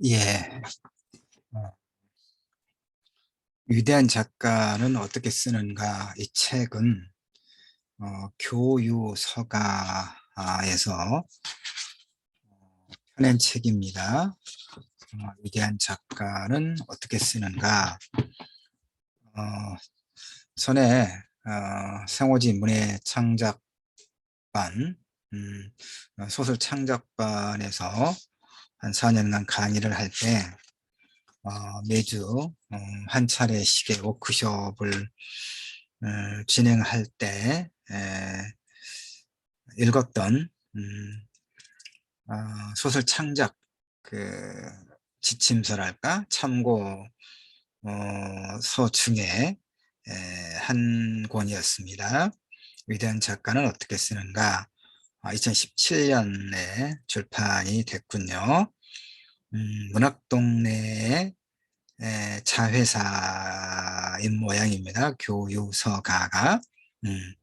예. 어, 위대한 작가는 어떻게 쓰는가? 이 책은 교유서가에서 펴낸 책입니다. 위대한 작가는 어떻게 쓰는가? 어, 전에 생오지 문예창작반, 음, 소설 창작반에서 한 4년간 강의를 할 때 매주 한 차례씩의 워크숍을 진행할 때 읽었던 소설 창작 그 지침서랄까 참고 서 중에 한 권이었습니다. 위대한 작가는 어떻게 쓰는가? 2017년에 출판이 됐군요. 문학동네의 자회사인 모양입니다. 교유서가가. 음.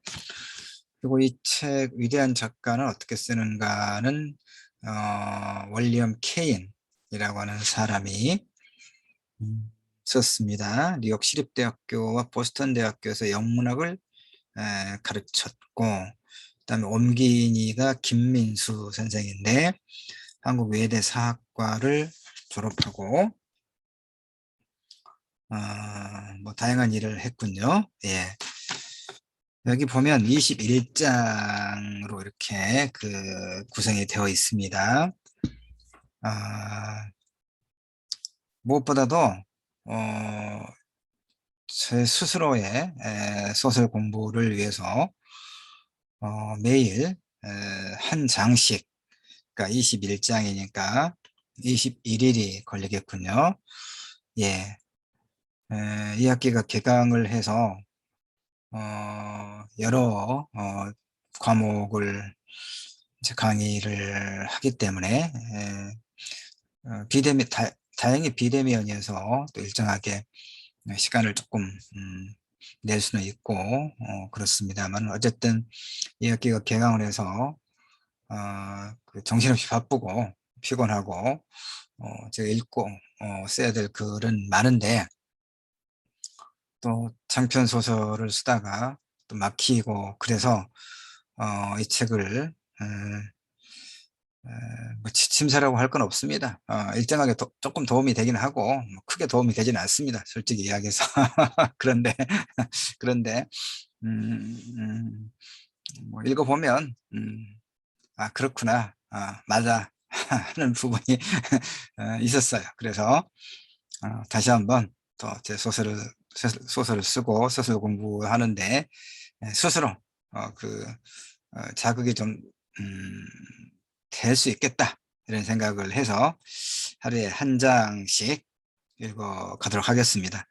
그리고 이 책 위대한 작가는 어떻게 쓰는가는 월리엄 케인이라고 하는 사람이 썼습니다. 뉴욕 시립대학교와 보스턴 대학교에서 영문학을 가르쳤고, 그다음에 옴기니가 김민수 선생인데 한국 외대 사학과를 졸업하고 뭐 다양한 일을 했군요. 예. 여기 보면 21장으로 이렇게 구성이 되어 있습니다. 무엇보다도 제 스스로의 소설 공부를 위해서 매일 한 장씩, 그러니까 21장이니까 21일이 걸리겠군요. 예. 이 학기가 개강을 해서 여러 과목을 이제 강의를 하기 때문에 다행히 비대면이어서 또 일정하게 시간을 조금 낼 수는 있고 그렇습니다만 어쨌든 이 학기가 개강을 해서 정신없이 바쁘고 피곤하고 제가 읽고 써야 될 글은 많은데 또 장편 소설을 쓰다가 또 막히고 그래서 이 책을 뭐 지침서라고 할 건 없습니다. 일정하게 조금 도움이 되긴 하고 뭐 크게 도움이 되지는 않습니다. 솔직히 이야기해서. 그런데 그런데 음, 음, 뭐 읽어보면 그렇구나, 맞아 하는 부분이 있었어요. 그래서 다시 한번 또 제 소설을 쓰고 소설 공부하는데 스스로 자극이 좀 될 수 있겠다 이런 생각을 해서 하루에 한 장씩 읽어 가도록 하겠습니다.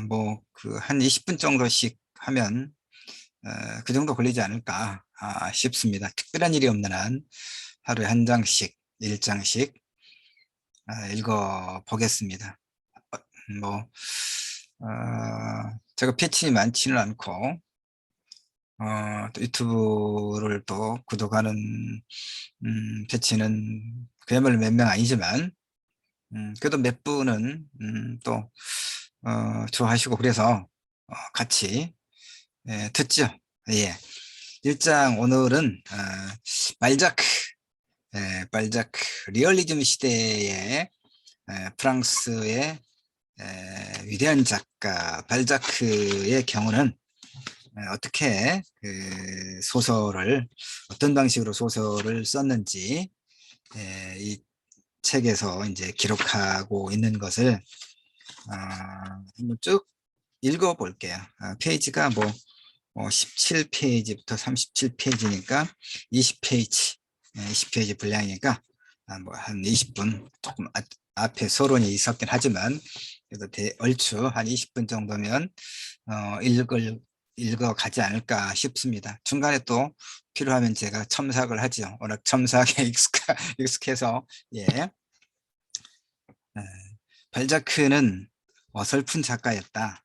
뭐 한 20분 정도씩 하면 그 정도 걸리지 않을까 싶습니다. 특별한 일이 없는 한 하루에 한 장씩, 1장씩 읽어 보겠습니다. 뭐 제가 패치 많지는 않고 또 유튜브를 또 구독하는 패치는 그야말로 몇 명 아니지만 그래도 몇 분은 또 좋아하시고 그래서 같이 듣죠. 예. 1장 오늘은 발자크, 발자크 리얼리즘 시대의 프랑스의 위대한 작가 발자크의 경우는 어떻게 어떤 방식으로 소설을 썼는지 이 책에서 이제 기록하고 있는 것을 한번 쭉 읽어 볼게요. 페이지가 뭐 17페이지부터 37페이지니까 20페이지, 20페이지 분량이니까 뭐 한 20분, 조금 앞에 서론이 있었긴 하지만 그래도 얼추 한 20분 정도면 읽어 가지 않을까 싶습니다. 중간에 또 필요하면 제가 첨삭을 하죠. 워낙 첨삭에 익숙해서. 예. 발자크는 어설픈 작가였다.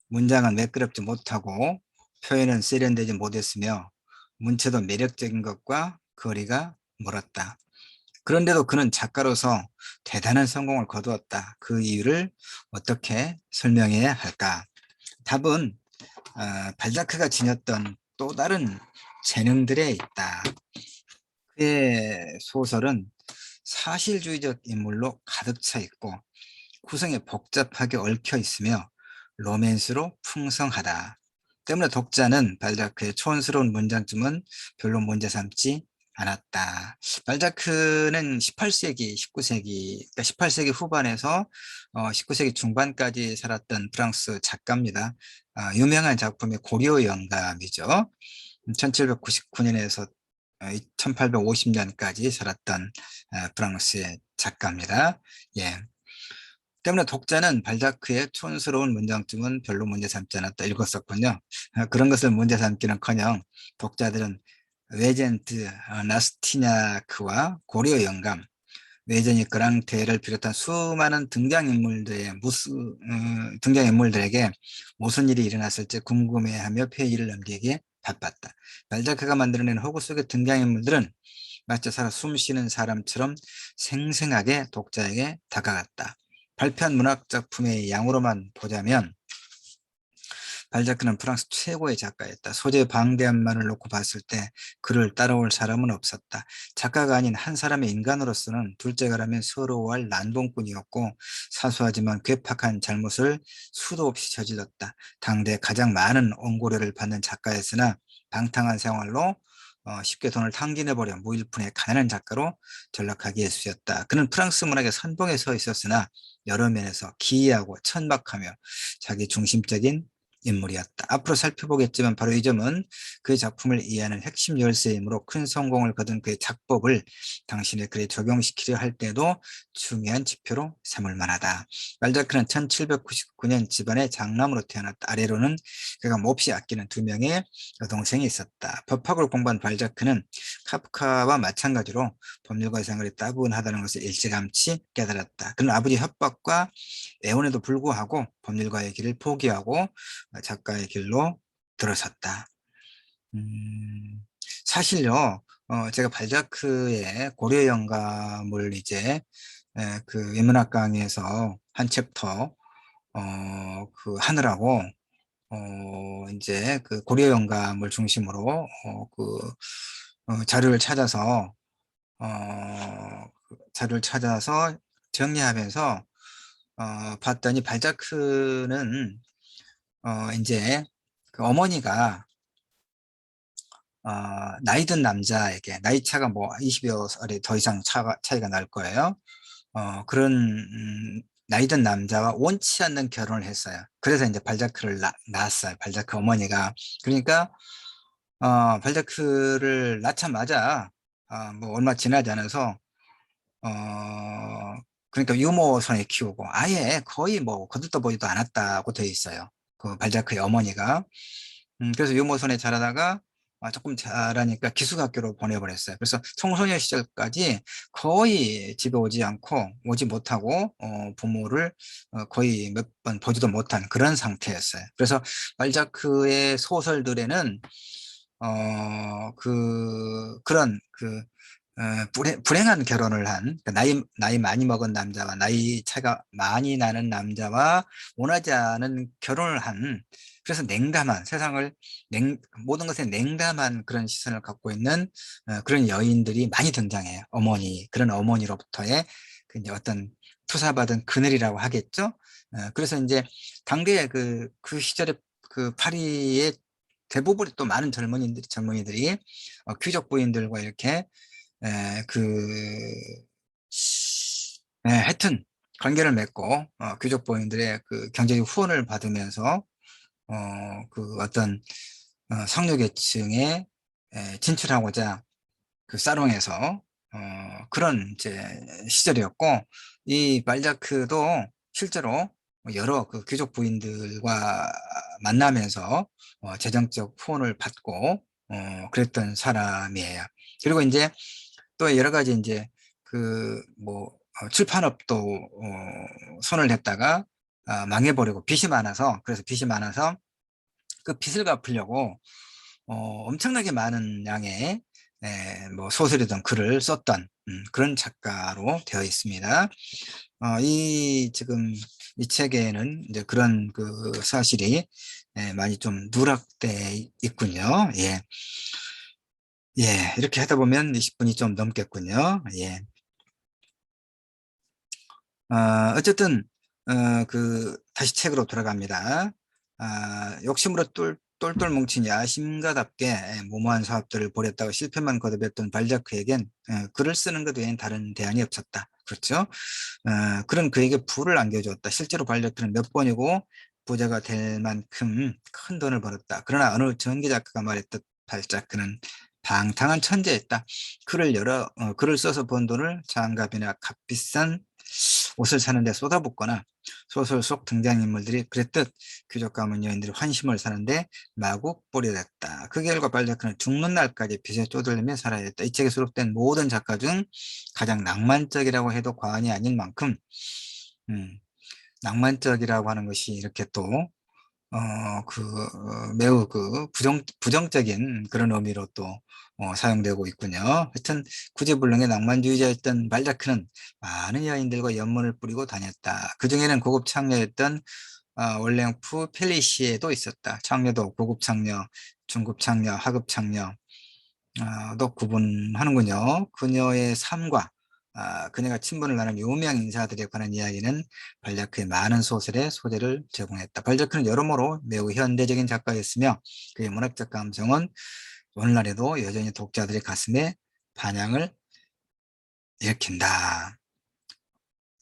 문장은 매끄럽지 못하고 표현은 세련되지 못했으며 문체도 매력적인 것과 거리가 멀었다. 그런데도 그는 작가로서 대단한 성공을 거두었다. 그 이유를 어떻게 설명해야 할까? 답은 발자크가 지녔던 또 다른 재능들에 있다. 그의 소설은 사실주의적 인물로 가득 차 있고 구성이 복잡하게 얽혀 있으며 로맨스로 풍성하다. 때문에 독자는 발자크의 촌스러운 문장쯤은 별로 문제 삼지 않았다. 발자크는 18세기, 19세기, 그러니까 18세기 후반에서 19세기 중반까지 살았던 프랑스 작가입니다. 유명한 작품이 고려 영감이죠. 1799년에서 1850년까지 살았던 프랑스의 작가입니다. 예. 때문에 독자는 발자크의 촌스러운 문장쯤은 별로 문제 삼지 않았다 읽었었군요. 그런 것을 문제 삼기는커녕 독자들은 외젠트 라스티냐크와 고려 영감, 외제니 그랑테를 비롯한 수많은 등장인물들에게 무슨 일이 일어났을지 궁금해하며 페이지를 넘기기에 바빴다. 발자크가 만들어낸 호구 속의 등장인물들은 마치 살아 숨쉬는 사람처럼 생생하게 독자에게 다가갔다. 발표한 문학작품의 양으로만 보자면 발자크는 프랑스 최고의 작가였다. 소재의 방대함만을 놓고 봤을 때 그를 따라올 사람은 없었다. 작가가 아닌 한 사람의 인간으로서는 둘째가라면 서러워할 난동꾼이었고 사소하지만 괴팍한 잘못을 수도 없이 저질렀다. 당대 가장 많은 원고료를 받는 작가였으나 방탕한 생활로 쉽게 돈을 탕진해버려 무일푼의 가난한 작가로 전락하기에 수였다. 그는 프랑스 문학의 선봉에 서 있었으나 여러 면에서 기이하고 천박하며 자기 중심적인 인물이었다. 앞으로 살펴보겠지만 바로 이 점은 그의 작품을 이해하는 핵심 열쇠이므로 큰 성공을 거둔 그의 작법을 당신의 글에 적용시키려 할 때도 중요한 지표로 삼을 만하다. 발자크는 1799년 집안의 장남으로 태어났다. 아래로는 그가 몹시 아끼는 두 명의 여동생이 있었다. 법학을 공부한 발자크는 카프카와 마찬가지로 법률가 생활이 따분하다는 것을 일찌감치 깨달았다. 그는 아버지 협박과 애원에도 불구하고 법률가의 길을 포기하고 작가의 길로 들어섰다. 사실요, 제가 발자크의 고려 영감을 이제 그 인문학 강의에서 한 챕터 하느라고 이제 그 고려 영감을 중심으로 자료를 찾아서 자료를 찾아서 정리하면서 봤더니 발자크는 이제 그 어머니가 나이 든 남자에게 나이 차가 뭐 20여 살이 더 이상 차이가 날 거예요. 그런 나이 든 남자와 원치 않는 결혼을 했어요. 그래서 이제 발자크를 낳았어요. 발자크 어머니가. 그러니까 발자크를 낳자마자 뭐 얼마 지나지 않아서 어, 그러니까 유모선에 키우고 아예 거의 뭐 거들떠 보지도 않았다고 되어 있어요. 그 발자크의 어머니가. 그래서 유모선에 자라다가 조금 자라니까 기숙학교로 보내버렸어요. 그래서 청소년 시절까지 거의 집에 오지 못하고 부모를 거의 몇 번 보지도 못한 그런 상태였어요. 그래서 발자크의 소설들에는 그런 불행한 결혼을 한 그러니까 나이 많이 먹은 남자와 나이 차가 많이 나는 남자와 원하지 않은 결혼을 한 그래서 냉담한 모든 것에 냉담한 그런 시선을 갖고 있는 그런 여인들이 많이 등장해요. 그런 어머니로부터의 그 이제 어떤 투사받은 그늘이라고 하겠죠. 그래서 이제 당대에 그 시절에 그 파리의 대부분이 또 많은 젊은이들이 귀족 부인들과 이렇게 그 하여튼 관계를 맺고 귀족 부인들의 그 경제적 후원을 받으면서 그 어떤 상류계층에 진출하고자 그 사롱에서 그런 이제 시절이었고 이 발자크도 실제로 여러 그 귀족 부인들과 만나면서 재정적 후원을 받고 그랬던 사람이에요. 그리고 이제 또 여러 가지 이제 그 뭐 출판업도 손을 댔다가 망해버리고 그래서 빚이 많아서 그 빚을 갚으려고 엄청나게 많은 양의 뭐 소설이든 글을 썼던 그런 작가로 되어 있습니다. 지금 이 책에는 이제 그런 그 사실이 많이 좀 누락돼 있군요. 예. 예. 이렇게 하다 보면 20분이 좀 넘겠군요. 예. 어쨌든 다시 책으로 돌아갑니다. 욕심으로 똘똘 뭉친 야심가답게 무모한 사업들을 벌였다고 실패만 거듭했던 발자크에겐 글을 쓰는 것 외엔 다른 대안이 없었다. 그렇죠? 그런 그에게 부를 안겨주었다. 실제로 발자크는 몇 번이고 부자가 될 만큼 큰 돈을 벌었다. 그러나 어느 전기 작가가 말했듯 발자크는 방탕한 천재였다. 글을 써서 번 돈을 장갑이나 값비싼 옷을 사는 데 쏟아붓거나 소설 속 등장인물들이 그랬듯 귀족 가문 여인들이 환심을 사는데 마구뿌리 됐다. 그 결과 발자크는 죽는 날까지 빚에 쪼들리며 살아야 했다. 이 책에 수록된 모든 작가 중 가장 낭만적이라고 해도 과언이 아닐 만큼 낭만적이라고 하는 것이 이렇게 또 매우 부정적인 그런 의미로 또 사용되고 있군요. 하여튼 구제불능의 낭만주의자였던 발자크는 많은 여인들과 연문을 뿌리고 다녔다. 그중에는 고급 창녀였던 월랭프 펠리시에도 있었다. 창녀도 고급 창녀, 중급 창녀, 하급 창녀 도 구분하는군요. 그녀의 삶과 그녀가 친분을 나눈 유명 인사들에 관한 이야기는 발자크의 많은 소설의 소재를 제공했다. 발자크는 여러모로 매우 현대적인 작가였으며 그의 문학적 감성은 오늘날에도 여전히 독자들의 가슴에 반향을 일으킨다.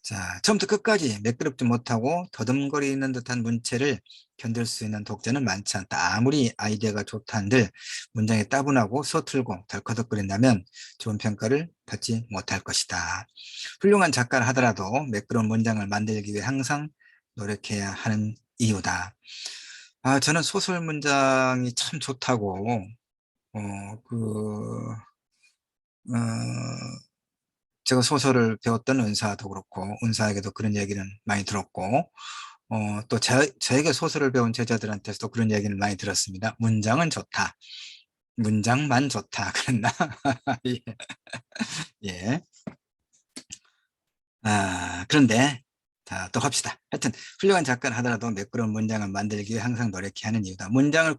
자, 처음부터 끝까지 매끄럽지 못하고 더듬거리는 듯한 문체를 견딜 수 있는 독자는 많지 않다. 아무리 아이디어가 좋다 한들 문장이 따분하고 서툴고 덜커덕거린다면 좋은 평가를 받지 못할 것이다. 훌륭한 작가를 하더라도 매끄러운 문장을 만들기 위해 항상 노력해야 하는 이유다. 저는 소설 문장이 참 좋다고 어, 그, 어, 제가 소설을 배웠던 은사도 그렇고 은사에게도 그런 얘기는 많이 들었고 또 저에게 소설을 배운 제자들한테서도 그런 얘기는 많이 들었습니다. 문장은 좋다. 문장만 좋다. 그랬나? 예. 예. 그런데 자, 또 합시다. 하여튼 훌륭한 작가를 하더라도 매끄러운 문장을 만들기 위해 항상 노력해야 하는 이유다. 문장을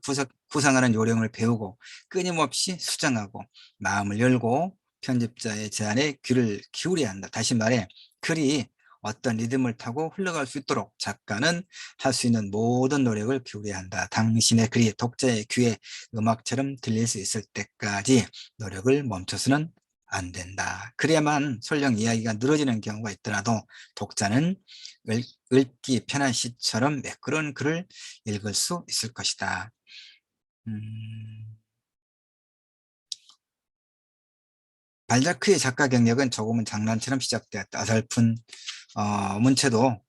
구상하는 요령을 배우고 끊임없이 수정하고 마음을 열고 편집자의 제안에 귀를 기울여야 한다. 다시 말해 글이 어떤 리듬을 타고 흘러갈 수 있도록 작가는 할 수 있는 모든 노력을 기울여야 한다. 당신의 글이 독자의 귀에 음악처럼 들릴 수 있을 때까지 노력을 멈춰서는 안 된다. 그래야만 설령 이야기가 늘어지는 경우가 있더라도 독자는 읽기 편한 시처럼 매끄러운 글을 읽을 수 있을 것이다. 음, 발자크의 작가 경력은 조금은 장난처럼 시작되었다. 어설픈 문체도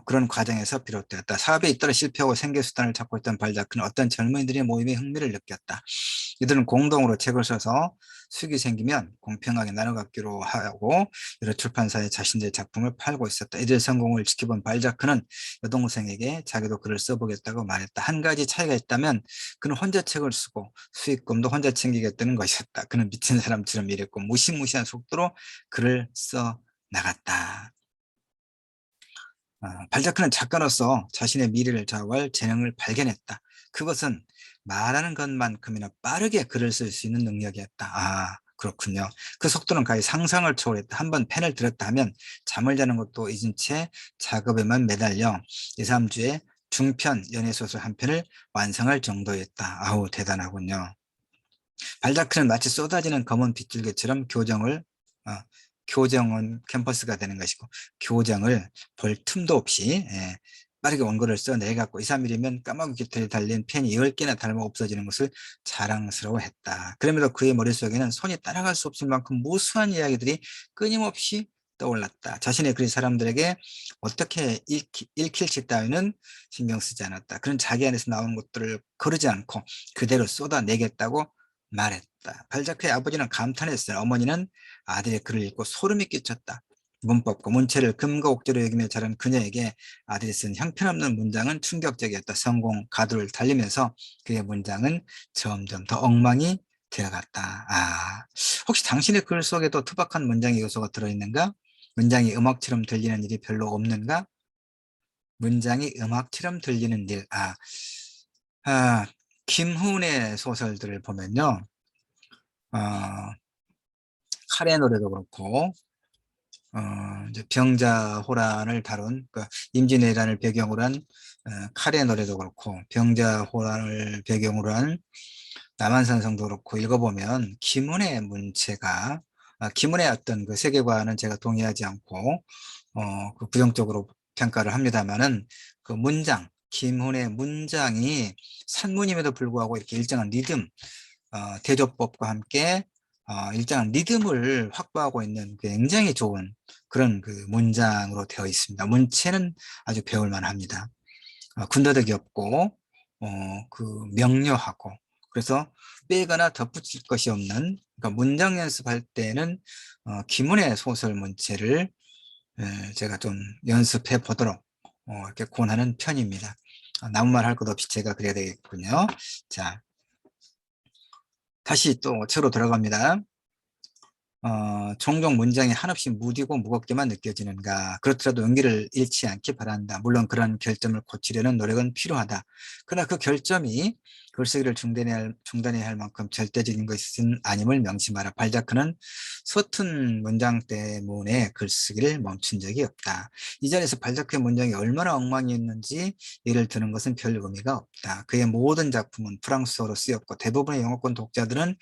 그런 과정에서 비롯되었다. 사업에 잇따라 실패하고 생계수단을 찾고 있던 발자크는 어떤 젊은이들의 모임에 흥미를 느꼈다. 이들은 공동으로 책을 써서 수익이 생기면 공평하게 나눠 갖기로 하고 여러 출판사에 자신들의 작품을 팔고 있었다. 이들의 성공을 지켜본 발자크는 여동생에게 자기도 글을 써보겠다고 말했다. 한 가지 차이가 있다면 그는 혼자 책을 쓰고 수익금도 혼자 챙기겠다는 것이었다. 그는 미친 사람처럼 일했고 무시무시한 속도로 글을 써 나갔다. 발자크는 작가로서 자신의 미래를 좌우할 재능을 발견했다. 그것은 말하는 것만큼이나 빠르게 글을 쓸 수 있는 능력이었다. 그렇군요. 그 속도는 가히 상상을 초월했다. 한번 펜을 들었다 하면 잠을 자는 것도 잊은 채 작업에만 매달려 2, 3주에 중편 연애소설 한 편을 완성할 정도였다. 아우, 대단하군요. 발자크는 마치 쏟아지는 검은 빗줄기처럼 어, 교정은 캠퍼스가 되는 것이고 교정을 볼 틈도 없이 빠르게 원고를 써내갖고 2, 3일이면 까마귀 깃털이 달린 펜이 10개나 닳아 없어지는 것을 자랑스러워했다. 그럼에도 그의 머릿속에는 손이 따라갈 수 없을 만큼 무수한 이야기들이 끊임없이 떠올랐다. 자신의 글이 사람들에게 어떻게 읽힐지 따위는 신경 쓰지 않았다. 그는 자기 안에서 나오는 것들을 거르지 않고 그대로 쏟아내겠다고 말했다. 발자크의 아버지는 감탄했어요. 어머니는 아들의 글을 읽고 소름이 끼쳤다. 문법과 문체를 금과 옥조로 여기며 자란 그녀에게 아들이 쓴 형편없는 문장은 충격적이었다. 성공 가도를 달리면서 그의 문장은 점점 더 엉망이 들어갔다. 혹시 당신의 글 속에도 투박한 문장의 요소가 들어있는가? 문장이 음악처럼 들리는 일이 별로 없는가? 문장이 음악처럼 들리는 일. 아, 김훈의 소설들을 보면요. 어, 칼의 노래도 그렇고, 이제 병자호란을 다룬, 임진왜란을 배경으로 한 칼의 노래도 그렇고, 병자호란을 배경으로 한 남한산성도 그렇고 읽어보면 김훈의 문체가, 김훈의 어떤 그 세계관은 제가 동의하지 않고 그 부정적으로 평가를 합니다만은, 그 문장, 김훈의 문장이 산문임에도 불구하고 이렇게 일정한 리듬, 대조법과 함께 일정한 리듬을 확보하고 있는 굉장히 좋은 그런 그 문장으로 되어 있습니다. 문체는 아주 배울 만합니다. 군더더기 없고 그 명료하고, 그래서 빼거나 덧붙일 것이 없는, 그러니까 문장 연습할 때는 김훈의 소설 문체를 제가 좀 연습해 보도록 이렇게 권하는 편입니다. 남은 말 할 것 없이 제가 그래야 되겠군요. 자, 다시 또 책으로 들어갑니다. 종종 문장이 한없이 무디고 무겁게만 느껴지는가. 그렇더라도 용기를 잃지 않기 바란다. 물론 그런 결점을 고치려는 노력은 필요하다. 그러나 그 결점이 글쓰기를 중단해야 할 만큼 절대적인 것은 아님을 명심하라. 발자크는 서툰 문장 때문에 글쓰기를 멈춘 적이 없다. 이 자리에서 발자크의 문장이 얼마나 엉망이었는지 예를 드는 것은 별 의미가 없다. 그의 모든 작품은 프랑스어로 쓰였고 대부분의 영어권 독자들은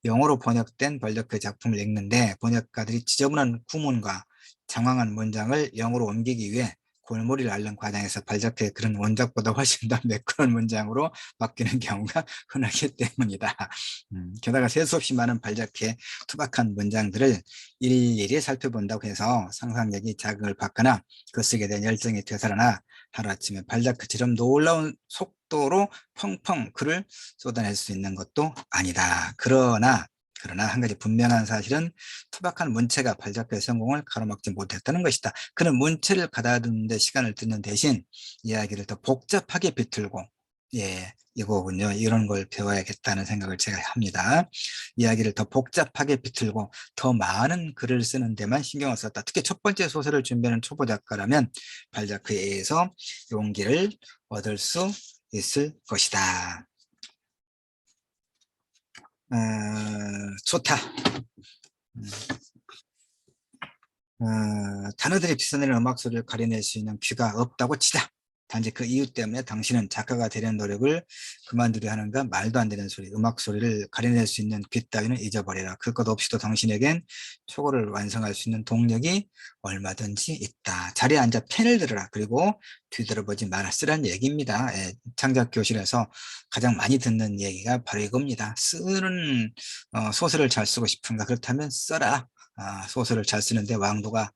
영어로 번역된 발자크의 작품을 읽는데, 번역가들이 지저분한 구문과 장황한 문장을 영어로 옮기기 위해 골머리를 앓는 과정에서 발자크의 글은 원작보다 훨씬 더 매끄러운 문장으로 바뀌는 경우가 흔하기 때문이다. 게다가 셀 수 없이 많은 발자크의 투박한 문장들을 일일이 살펴본다고 해서 상상력이 자극을 받거나 글쓰기에 대한 열정이 되살아나 하루아침에 발자크처럼 놀라운 속도로 펑펑 글을 쏟아낼 수 있는 것도 아니다. 그러나 한 가지 분명한 사실은 투박한 문체가 발자크의 성공을 가로막지 못했다는 것이다. 그는 문체를 가다듬는 데 시간을 듣는 대신 이야기를 더 복잡하게 비틀고, 이거군요. 이런 걸 배워야겠다는 생각을 제가 합니다. 이야기를 더 복잡하게 비틀고 더 많은 글을 쓰는 데만 신경을 썼다. 특히 첫 번째 소설을 준비하는 초보 작가라면 발자크에 의해서 용기를 얻을 수 있을 것이다. 좋다. 단어들이 빗어내는 음악 소리를 가려낼 수 있는 귀가 없다고 치자. 단지 그 이유 때문에 당신은 작가가 되려는 노력을 그만두려 하는가. 말도 안 되는 소리, 음악 소리를 가려낼 수 있는 귀 따위는 잊어버려라. 그것 없이도 당신에겐 초고를 완성할 수 있는 동력이 얼마든지 있다. 자리에 앉아 펜을 들어라. 그리고 뒤돌아보지 마라. 쓰란 얘기입니다. 창작 교실에서 가장 많이 듣는 얘기가 바로 이겁니다. 쓰는 소설을 잘 쓰고 싶은가. 그렇다면 써라. 소설을 잘 쓰는데 왕도가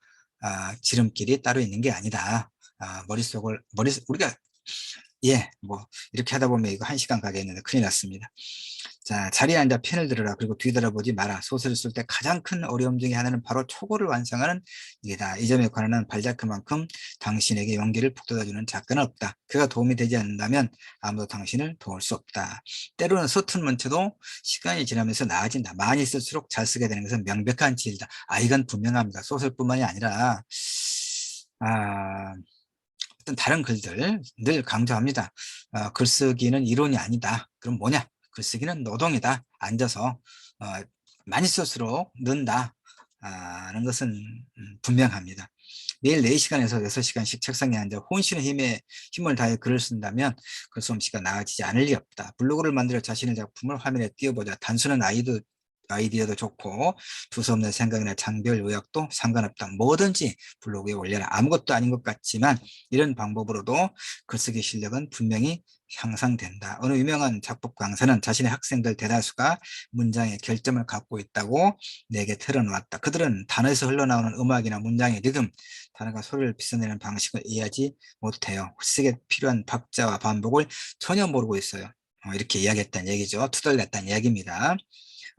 지름길이 따로 있는 게 아니다. 우리가 뭐 이렇게 하다 보면 이거 1시간 가겠는데 큰일 났습니다. 자, 자리에 앉아 펜을 들어라. 그리고 뒤돌아보지 마라. 소설을 쓸 때 가장 큰 어려움 중에 하나는 바로 초고를 완성하는 일이다. 이 점에 관한 발자크만큼 당신에게 용기를 북돋아주는 작가는 없다. 그가 도움이 되지 않는다면 아무도 당신을 도울 수 없다. 때로는 서툰 문체도 시간이 지나면서 나아진다. 많이 쓸수록 잘 쓰게 되는 것은 명백한 진리다. 이건 분명합니다. 소설뿐만이 아니라 어떤 다른 글들 늘 강조합니다. 글쓰기는 이론이 아니다. 그럼 뭐냐? 글쓰기는 노동이다. 앉아서 많이 쓸수록 는다 하는 것은 분명합니다. 매일 4시간에서 6시간씩 책상에 앉아 혼신의 힘을 다해 글을 쓴다면 글솜씨가 나아지지 않을 리 없다. 블로그를 만들어 자신의 작품을 화면에 띄워보자. 단순한 아이디어도 좋고 두서없는 생각이나 장별 요약도 상관없다. 뭐든지 블로그에 올려라. 아무것도 아닌 것 같지만 이런 방법으로도 글쓰기 실력은 분명히 향상된다. 어느 유명한 작법 강사는 자신의 학생들 대다수가 문장의 결점을 갖고 있다고 내게 털어놓았다. 그들은 단어에서 흘러나오는 음악이나 문장의 리듬, 단어가 소리를 빗어내는 방식을 이해하지 못해요. 쓰기에 필요한 박자와 반복을 전혀 모르고 있어요. 이렇게 이야기했다는 얘기죠. 투덜댔다는 얘기입니다.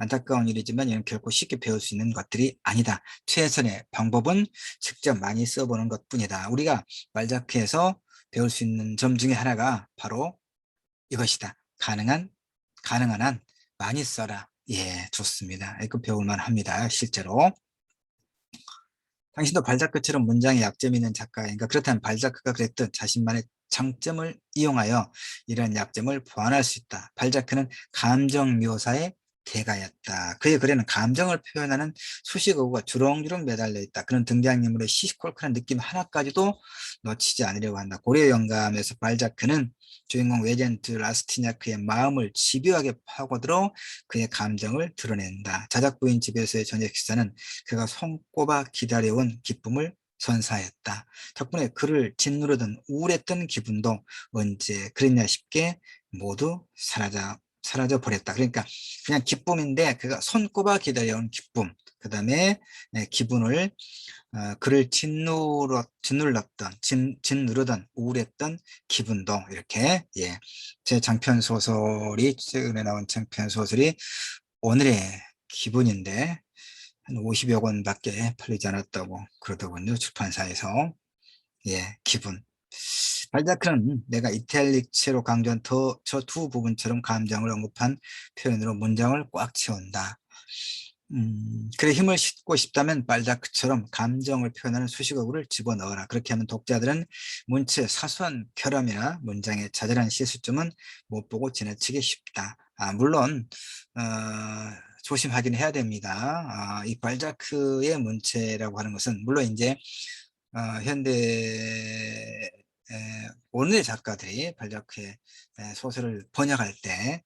안타까운 일이지만 이는 결코 쉽게 배울 수 있는 것들이 아니다. 최선의 방법은 직접 많이 써보는 것뿐이다. 우리가 말자크에서 배울 수 있는 점 중에 하나가 바로 이것이다. 가능한 한 많이 써라. 예, 좋습니다. 이거 배울만 합니다. 실제로. 당신도 발자크처럼 문장에 약점이 있는 작가인가? 그렇다면 발자크가 그랬듯 자신만의 장점을 이용하여 이런 약점을 보완할 수 있다. 발자크는 감정 묘사의 대가였다. 그의 글에는 감정을 표현하는 수식어구가 주렁주렁 매달려 있다. 그는 등장인물의 시시콜콜한 느낌 하나까지도 놓치지 않으려고 한다. 고려 영감에서 발자크는 주인공 외젠트 라스티냐크의 마음을 집요하게 파고들어 그의 감정을 드러낸다. 자작 부인 집에서의 저녁 식사는 그가 손꼽아 기다려온 기쁨을 선사했다. 덕분에 그를 짓누르던 우울했던 기분도 언제 그랬냐 싶게 모두 사라져 버렸다. 그러니까 그냥 기쁨인데 그가 손꼽아 기다려온 기쁨, 그 다음에 기분을 그를 짓누르던 우울했던 기분도 이렇게 예, 제 장편 소설이 최근에 나온 장편 소설이 오늘의 기분인데 한 50여 권밖에 팔리지 않았다고 그러더군요. 출판사에서. 예, 기분. 발자크는 내가 이탈릭체로 강조한 저 두 부분처럼 감정을 언급한 표현으로 문장을 꽉 채운다. 그래 힘을 싣고 싶다면 발자크처럼 감정을 표현하는 수식어구를 집어넣어라. 그렇게 하면 독자들은 문체의 사소한 결함이나 문장의 자잘한 실수점은 못 보고 지나치기 쉽다. 물론 조심하긴 해야 됩니다. 이 발자크의 문체라고 하는 것은 물론 이제 현대 오늘의 작가들이 발자크의 소설을 번역할 때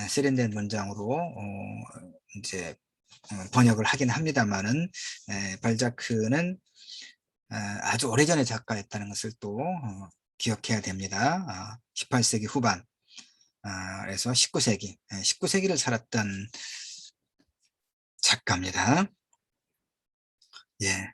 세련된 문장으로 이제 번역을 하긴 합니다만은 발자크는 아주 오래전의 작가였다는 것을 또 기억해야 됩니다. 18세기 후반 그래서 19세기를 살았던 작가입니다. 예.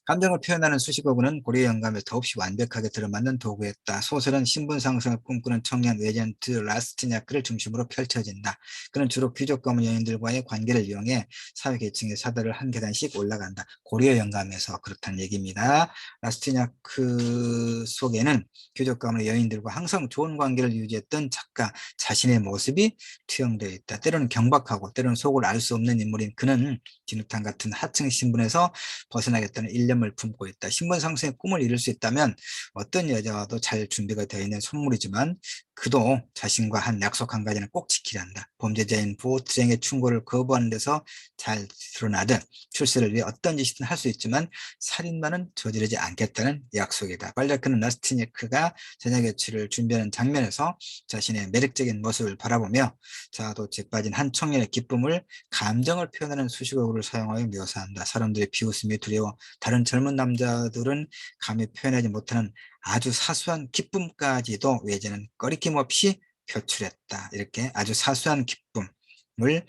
감정을 표현하는 수식어구는 고려 영감에 더없이 완벽하게 들어맞는 도구였다. 소설은 신분 상승을 꿈꾸는 청년 외젠트 라스티냐크를 중심으로 펼쳐진다. 그는 주로 귀족 가문 여인들과의 관계를 이용해 사회계층의 사다를 한 계단씩 올라간다. 고려 영감에서 그렇다는 얘기입니다. 라스티냐크 속에는 귀족 가문의 여인들과 항상 좋은 관계를 유지했던 작가 자신의 모습이 투영되어 있다. 때로는 경박하고 때로는 속을 알 수 없는 인물인 그는 진흙탕 같은 하층 신분에서 벗어나겠다는 일념을 품고 있다. 신분 상승의 꿈을 이룰 수 있다면 어떤 여자와도 잘 준비가 되어 있는 선물이지만 그도 자신과 한 약속 한 가지는 꼭 지키려 한다. 범죄자인 보트쟁의 충고를 거부하는 데서 잘 드러나듯 출세를 위해 어떤 짓이든 할 수 있지만 살인만은 저지르지 않겠다는 약속이다. 발자크는 라스티니크가 저녁 외출을 준비하는 장면에서 자신의 매력적인 모습을 바라보며 자아도취에 빠진 한 청년의 기쁨을 감정을 표현하는 수식어구를 사용하여 묘사한다. 사람들의 비웃음이 두려워 다른 젊은 남자들은 감히 표현하지 못하는 아주 사소한 기쁨까지도 외제는 꺼리낌 없이 표출했다. 이렇게 아주 사소한 기쁨을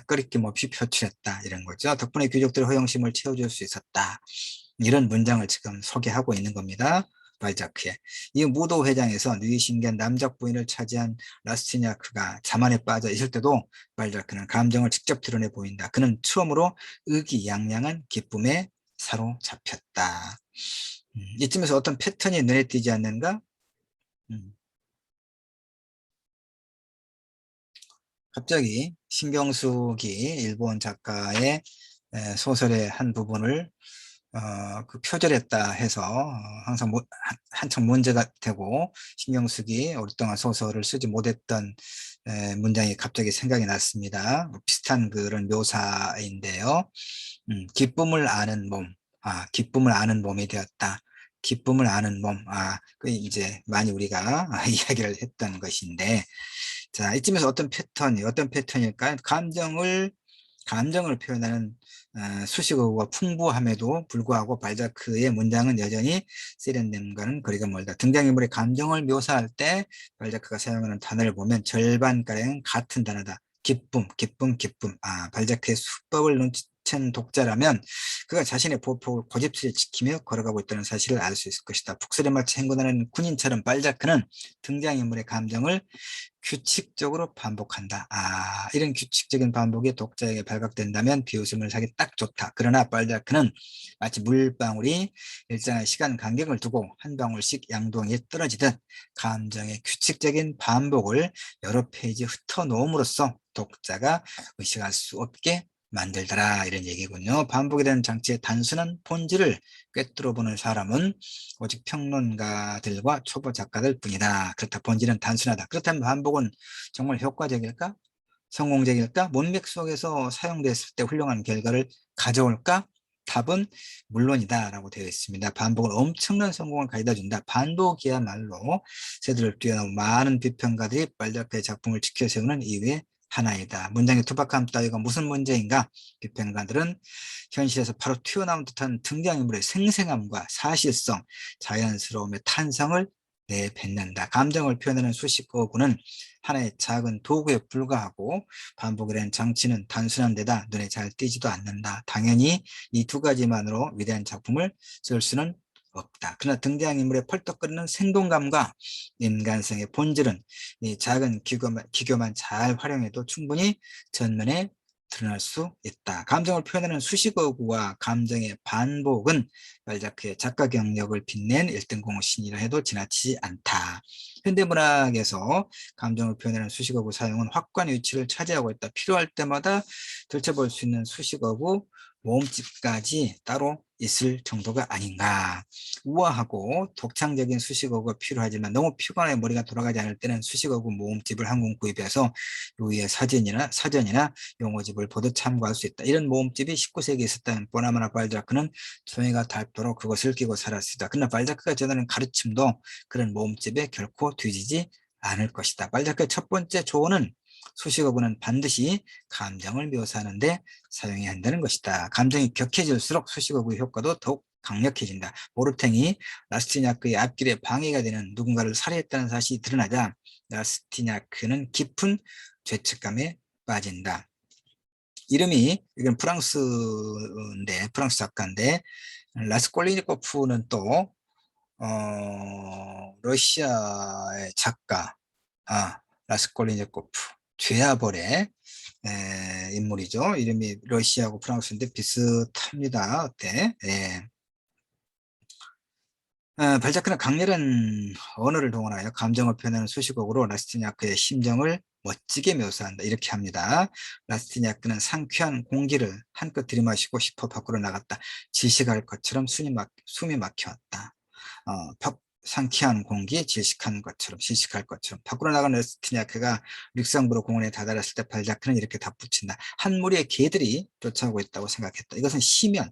꺼리낌 없이 표출했다. 이런 거죠. 덕분에 귀족들의 허영심을 채워줄 수 있었다. 이런 문장을 지금 소개하고 있는 겁니다. 발자크의. 이 무도회장에서 뉘신기한 남작 부인을 차지한 라스티냐크가 자만에 빠져 있을 때도 발자크는 감정을 직접 드러내 보인다. 그는 처음으로 의기양양한 기쁨에 사로잡혔다. 이쯤에서 어떤 패턴이 눈에 띄지 않는가? 음, 갑자기 신경숙이 일본 작가의 소설의 한 부분을 그 표절했다 해서 항상 한참 문제가 되고 신경숙이 오랫동안 소설을 쓰지 못했던 문장이 갑자기 생각이 났습니다. 비슷한 그런 묘사인데요. 기쁨을 아는 몸, 기쁨을 아는 몸이 되었다. 기쁨을 아는 몸, 그 이제 많이 우리가 이야기를 했던 것인데, 자, 이쯤에서 어떤 패턴일까요? 감정을 표현하는 수식어가 풍부함에도 불구하고 발자크의 문장은 여전히 세련됨과는 거리가 멀다. 등장인물의 감정을 묘사할 때 발자크가 사용하는 단어를 보면 절반가량 같은 단어다. 기쁨. 발자크의 수법을 주체는 독자라면 그가 자신의 보폭을 고집스레 지키며 걸어가고 있다는 사실을 알 수 있을 것이다. 북설에 맞춰 행군하는 군인처럼 발자크는 등장인물의 감정을 규칙적으로 반복한다. 이런 규칙적인 반복이 독자에게 발각된다면 비웃음을 사기 딱 좋다. 그러나 발자크는 마치 물방울이 일정한 시간 간격을 두고 한 방울씩 양동이에 떨어지듯 감정의 규칙적인 반복을 여러 페이지 흩어놓음으로써 독자가 의식할 수 없게 만들더라, 이런 얘기군요. 반복이라는 장치의 단순한 본질을 꿰뚫어 보는 사람은 오직 평론가들과 초보 작가들 뿐이다. 그렇다. 본질은 단순하다. 그렇다면 반복은 정말 효과적일까? 성공적일까? 문맥 속에서 사용됐을 때 훌륭한 결과를 가져올까? 답은 물론이다 라고 되어 있습니다. 반복은 엄청난 성공을 가져다 준다. 반복이야말로 세대를 뛰어넘은 많은 비평가들이 발자크의 작품을 지켜 세우는 이유의 하나이다. 문장의 투박함 따위가 무슨 문제인가? 비평가들은 현실에서 바로 튀어나온 듯한 등장인물의 생생함과 사실성, 자연스러움의 탄성을 내뱉는다. 감정을 표현하는 수식어구는 하나의 작은 도구에 불과하고 반복이라는 장치는 단순한 데다 눈에 잘 띄지도 않는다. 당연히 이 두 가지만으로 위대한 작품을 쓸 수는 없다. 그러나 등장인물의 펄떡거리는 생동감과 인간성의 본질은 이 작은 기교만 잘 활용해도 충분히 전면에 드러날 수 있다. 감정을 표현하는 수식어구와 감정의 반복은 발자크의 작가 경력을 빛낸 1등 공신이라 해도 지나치지 않다. 현대문학에서 감정을 표현하는 수식어구 사용은 확고한 위치를 차지하고 있다. 필요할 때마다 들춰볼 수 있는 수식어구 모음집까지 따로 있을 정도가 아닌가. 우아하고 독창적인 수식어구가 필요하지만 너무 피곤해 머리가 돌아가지 않을 때는 수식어구 모음집을 한 권 구입해서 요의 사전이나 용어집을 보듯 참고할 수 있다. 이런 모음집이 19세기에 있었다면 보나마나 발자크는 소위가 닳도록 그것을 끼고 살았습니다. 그러나 발자크가 전하는 가르침도 그런 모음집에 결코 뒤지지 않을 것이다. 발자크의 첫 번째 조언은 수식어구는 반드시 감정을 묘사하는 데 사용해야 한다는 것이다. 감정이 격해질수록 수식어구의 효과도 더욱 강력해진다. 모르탱이 라스티냐크의 앞길에 방해가 되는 누군가를 살해했다는 사실이 드러나자 라스티냐크는 깊은 죄책감에 빠진다. 이름이, 이건 프랑스 작가인데 라스콜리니코프는 또 러시아의 작가, 라스콜리니코프, 죄아벌의 인물이죠. 이름이 러시아하고 프랑스인데 비슷합니다. 어때? 예. 발자크는 강렬한 언어를 동원하여 감정을 표현하는 수식어구로 라스티냐크의 심정을 멋지게 묘사한다. 이렇게 합니다. 라스티냐크는 상쾌한 공기를 한껏 들이마시고 싶어 밖으로 나갔다. 질식할 것처럼 숨이 막혀왔다. 상쾌한 공기, 질식할 것처럼. 밖으로 나간 라스티냐크가 릭상브르 공원에 다다랐을 때 발자크는 이렇게 덧붙인다. 한 무리의 개들이 쫓아오고 있다고 생각했다. 이것은 시면,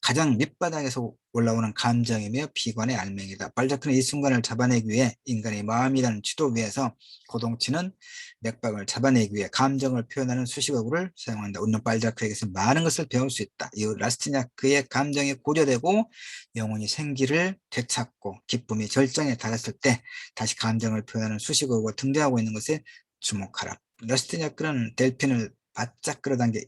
가장 밑바닥에서 올라오는 감정이며 비관의 알맹이다. 발자크는 이 순간을 잡아내기 위해 인간의 마음이라는 지도 위에서 고동치는 맥박을 잡아내기 위해 감정을 표현하는 수식어구를 사용한다. 우리는 발자크에게서 많은 것을 배울 수 있다. 이후 라스티냐크의 감정이 고조되고 영혼이 생기를 되찾고 기쁨이 절정에 달했을 때 다시 감정을 표현하는 수식어구가 등장하고 있는 것에 주목하라. 라스티냐크는 델핀을 바짝 끌어당겨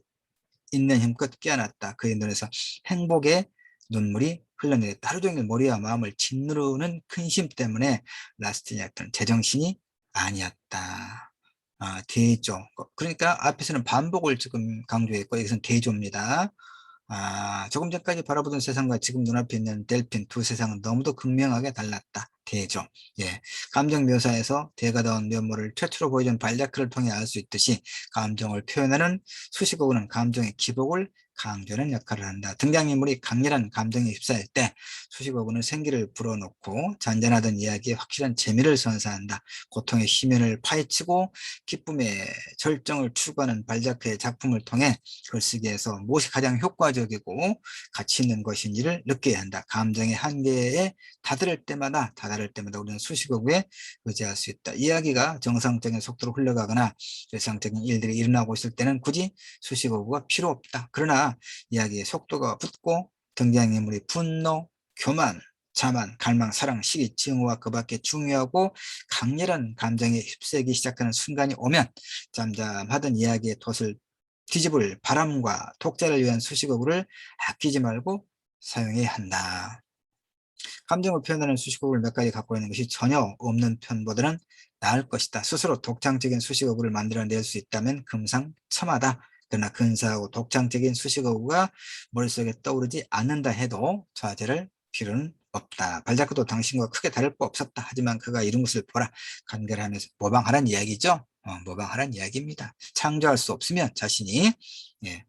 있는 힘껏 깨어났다. 그의 눈에서 행복의 눈물이 흘러내렸다. 하루 종일 머리와 마음을 짓누르는 근심 때문에 라스티냐크는 제정신이 아니었다. 대조. 그러니까 앞에서는 반복을 지금 강조했고 여기서는 대조입니다. 조금 전까지 바라보던 세상과 지금 눈앞에 있는 델핀 두 세상은 너무도 극명하게 달랐다. 대조. 예. 감정 묘사에서 대가다운 면모를 최초로 보여준 발자크를 통해 알 수 있듯이 감정을 표현하는 수식어구는 감정의 기복을 강조하는 역할을 한다. 등장인물이 강렬한 감정에 휩싸일 때 수식어구는 생기를 불어넣고 잔잔하던 이야기에 확실한 재미를 선사한다. 고통의 심연을 파헤치고 기쁨의 절정을 추구하는 발자크의 작품을 통해 글쓰기에서 무엇이 가장 효과적이고 가치 있는 것인지를 느껴야 한다. 감정의 한계에 다다를 때마다 우리는 수식어구에 의지할 수 있다. 이야기가 정상적인 속도로 흘러가거나 일상적인 일들이 일어나고 있을 때는 굳이 수식어구가 필요 없다. 그러나 이야기의 속도가 붙고 등장인물이 분노, 교만, 자만, 갈망, 사랑, 시기, 증오와 그 밖에 중요하고 강렬한 감정에 휩싸이기 시작하는 순간이 오면 잠잠하던 이야기의 돛을 뒤집을 바람과 독자를 위한 수식어구를 아끼지 말고 사용해야 한다. 감정을 표현하는 수식어구를 몇 가지 갖고 있는 것이 전혀 없는 편보다는 나을 것이다. 스스로 독창적인 수식어구를 만들어낼 수 있다면 금상첨화다. 그러나 근사하고 독창적인 수식어구가 머릿속에 떠오르지 않는다 해도 좌절할 필요는 없다. 발자크도 당신과 크게 다를 바 없었다. 하지만 그가 이룬 것을 보라. 간결하면서 모방하라는 이야기죠. 모방하라는 이야기입니다. 창조할 수 없으면 자신이 예,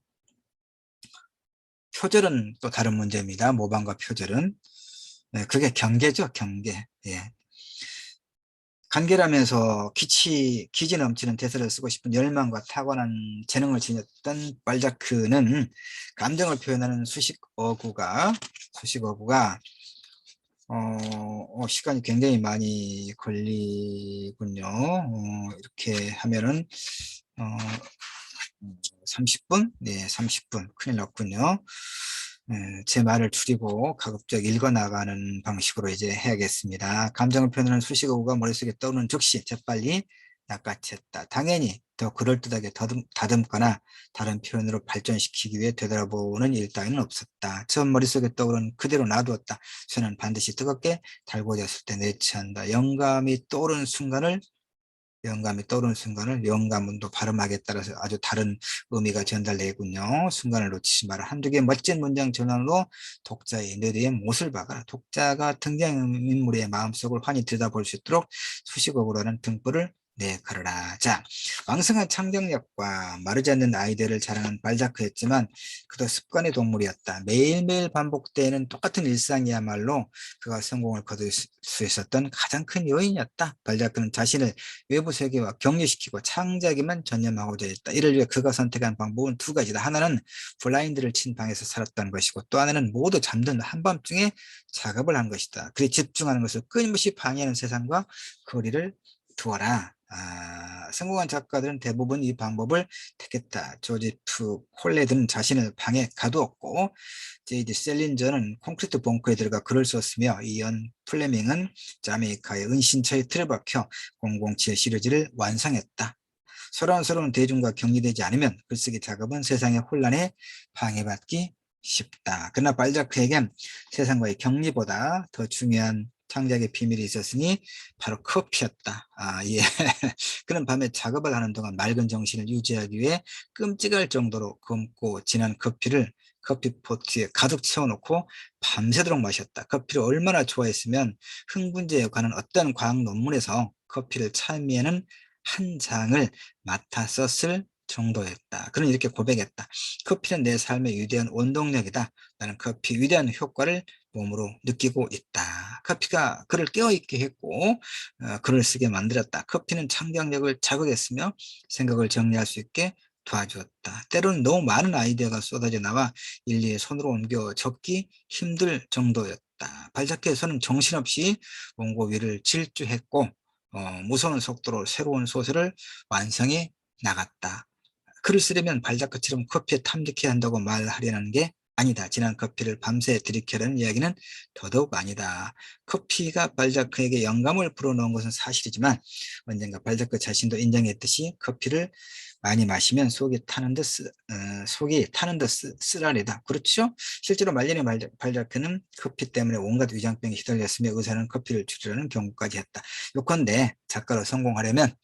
표절은 또 다른 문제입니다. 모방과 표절은 그게 경계죠. 경계. 예. 간결하면서 기지 넘치는 대사를 쓰고 싶은 열망과 타고난 재능을 지녔던 발자크는 감정을 표현하는 수식어구가 시간이 굉장히 많이 걸리군요. 이렇게 하면은 어, 30분? 네, 30분. 큰일 났군요. 제 말을 줄이고 가급적 읽어나가는 방식으로 이제 해야겠습니다. 감정을 표현하는 수식어구가 머릿속에 떠오르는 즉시 재빨리 낚아챘다. 당연히 더 그럴듯하게 다듬거나 다른 표현으로 발전시키기 위해 되돌아보는 일 따위는 없었다. 처음 머릿속에 떠오른 그대로 놔두었다. 쇠는 반드시 뜨겁게 달궈졌을 때 내치한다. 영감이 떠오르는 순간을 영감문도 발음하기에 따라서 아주 다른 의미가 전달되군요. 순간을 놓치지 마라. 한두 개의 멋진 문장 전환으로 독자의 뇌리에 못을 박아라. 독자가 등장인물의 마음속을 환히 들여다볼 수 있도록 수식어구라는 등불을 걸어라. 자, 왕성한 창작력과 마르지 않는 아이디어를 자랑하는 발자크였지만 그도 습관의 동물이었다. 매일매일 반복되는 똑같은 일상이야말로 그가 성공을 거둘 수 있었던 가장 큰 요인이었다. 발자크는 자신을 외부 세계와 격리시키고 창작에만 전념하고자 했다. 이를 위해 그가 선택한 방법은 두 가지다. 하나는 블라인드를 친 방에서 살았다는 것이고 또 하나는 모두 잠든 한밤중에 작업을 한 것이다. 그리 집중하는 것을 끊임없이 방해하는 세상과 거리를 두어라. 성공한 작가들은 대부분 이 방법을 택했다. 조지프 콜레드는 자신을 방에 가두었고 제이디 셀린저는 콘크리트 벙커에 들어가 글을 썼으며 이언 플레밍은 자메이카의 은신처에 틀에 박혀 007 시리즈를 완성했다. 소란스러운 대중과 격리되지 않으면 글쓰기 작업은 세상의 혼란에 방해받기 쉽다. 그러나 발자크에겐 세상과의 격리보다 더 중요한 창작의 비밀이 있었으니 바로 커피였다. 예. 그는 밤에 작업을 하는 동안 맑은 정신을 유지하기 위해 끔찍할 정도로 검고 진한 커피를 커피포트에 가득 채워놓고 밤새도록 마셨다. 커피를 얼마나 좋아했으면 흥분제에 관한 어떤 과학 논문에서 커피를 찬미하는 한 장을 맡아 썼을 정도였다. 그는 이렇게 고백했다. 커피는 내 삶의 위대한 원동력이다. 나는 커피 위대한 효과를 몸으로 느끼고 있다. 커피가 그를 깨어있게 했고 글을 쓰게 만들었다. 커피는 창작력을 자극했으며 생각을 정리할 수 있게 도와주었다. 때로는 너무 많은 아이디어가 쏟아져 나와 일일이 손으로 옮겨 적기 힘들 정도였다. 발자취에서는 정신없이 원고 위를 질주했고 무서운 속도로 새로운 소설을 완성해 나갔다. 글을 쓰려면 발자취처럼 커피에 탐닉해야 한다고 말하려는 게 아니다. 진한 커피를 밤새 들이켜라는 이야기는 더더욱 아니다. 커피가 발자크에게 영감을 불어넣은 것은 사실이지만 언젠가 발자크 자신도 인정했듯이 커피를 많이 마시면 속이 타는 듯 쓰라리다. 그렇죠? 실제로 말년의 발자크는 커피 때문에 온갖 위장병에 휘둘렸으며 의사는 커피를 줄이라는 경고까지 했다. 요컨대 작가로 성공하려면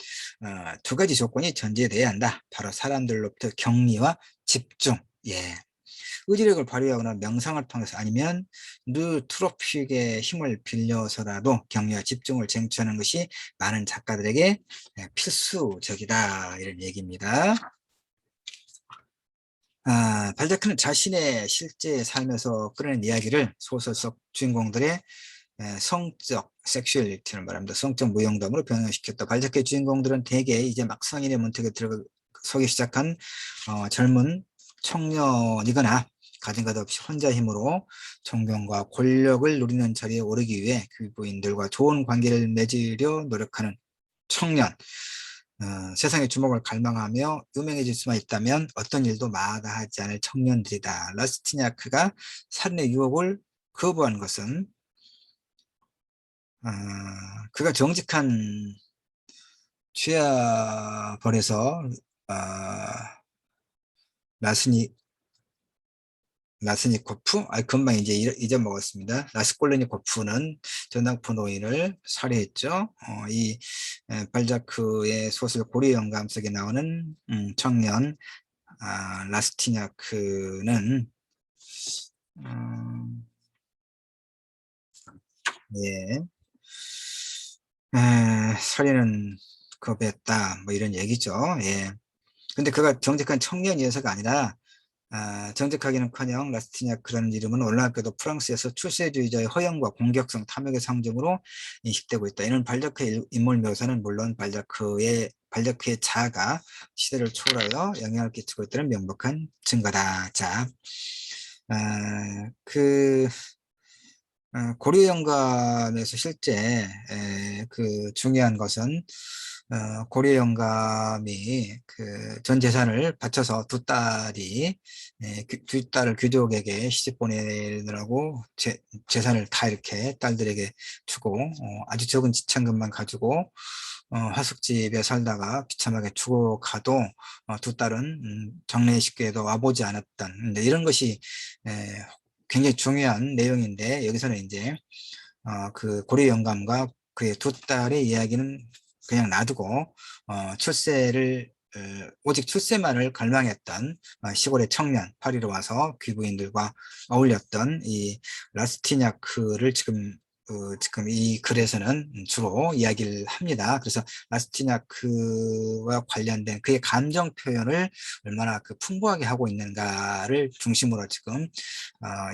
두 가지 조건이 전제돼야 한다. 바로 사람들로부터 격리와 집중. 예. 의지력을 발휘하거나 명상을 통해서 아니면 뉴트로픽의 힘을 빌려서라도 격려와 집중을 쟁취하는 것이 많은 작가들에게 필수적이다 이런 얘기입니다. 발자크는 자신의 실제 삶에서 끌어낸 이야기를 소설 속 주인공들의 성적 섹슈얼리티를 말합니다. 성적 무용담으로 변형시켰다. 발자크의 주인공들은 대개 이제 막 성인의 문턱에 들어서기 시작한 젊은 청년이거나 가진 것 없이 혼자 힘으로 존경과 권력을 누리는 자리에 오르기 위해 귀부인들과 좋은 관계를 맺으려 노력하는 청년, 세상의 주목을 갈망하며 유명해질 수만 있다면 어떤 일도 마다하지 않을 청년들이다. 라스티냐크가 살인의 유혹을 거부한 것은 그가 정직한 취하벌에서 라스니 라스니코프, 금방 이제 잊어먹었습니다. 라스콜레니코프는 전당포 노인을 살해했죠. 이 발자크의 소설 고리의 영감 속에 나오는 청년 라스티냐크는 음, 예, 살인은 거부했다, 뭐 이런 얘기죠. 예. 근데 그가 정직한 청년이어서가 아니라 정직하기는커녕 라스티냐크라는 이름은 오늘날까지도 프랑스에서 출세주의자의 허영과 공격성, 탐욕의 상징으로 인식되고 있다. 이는 발자크의 인물 묘사는 물론 발자크의 자아가 시대를 초월하여 영향을 끼치고 있다는 명백한 증거다. 자, 그 고려 영감에서 실제 그 중요한 것은 고려 영감이 그 전 재산을 바쳐서 두 딸을 귀족에게 시집 보내느라고 재산을 다 이렇게 딸들에게 주고 아주 적은 지참금만 가지고 하숙집에 살다가 비참하게 죽어가도 두 딸은 장례식에도 와보지 않았던 이런 것이 굉장히 중요한 내용인데, 여기서는 이제 그 고려 영감과 그의 두 딸의 이야기는 그냥 놔두고 오직 출세만을 갈망했던 시골의 청년, 파리로 와서 귀부인들과 어울렸던 이 라스티냐크를 지금 이 글에서는 주로 이야기를 합니다. 그래서 라스티냐크와 관련된 그의 감정 표현을 얼마나 그 풍부하게 하고 있는가를 중심으로 지금